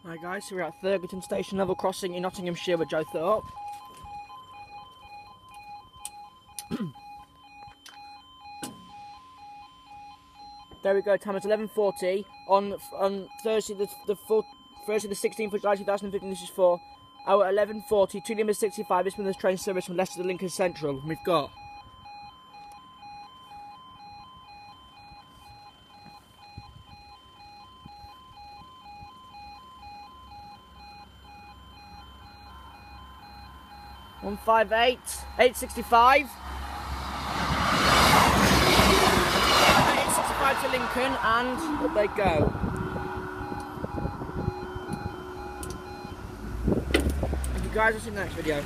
Hi guys, so we're at Thurgarton Station level crossing in Nottinghamshire with Joe Thorpe. There we go, time is 11:40 on Thursday the 16th of July 2015. This is for our 11:40, 2 limit 65. This one is train service from Leicester to Lincoln Central. We've got one 58, 865. 865 to Lincoln, and up they go. Thank you guys, I'll see you in the next video.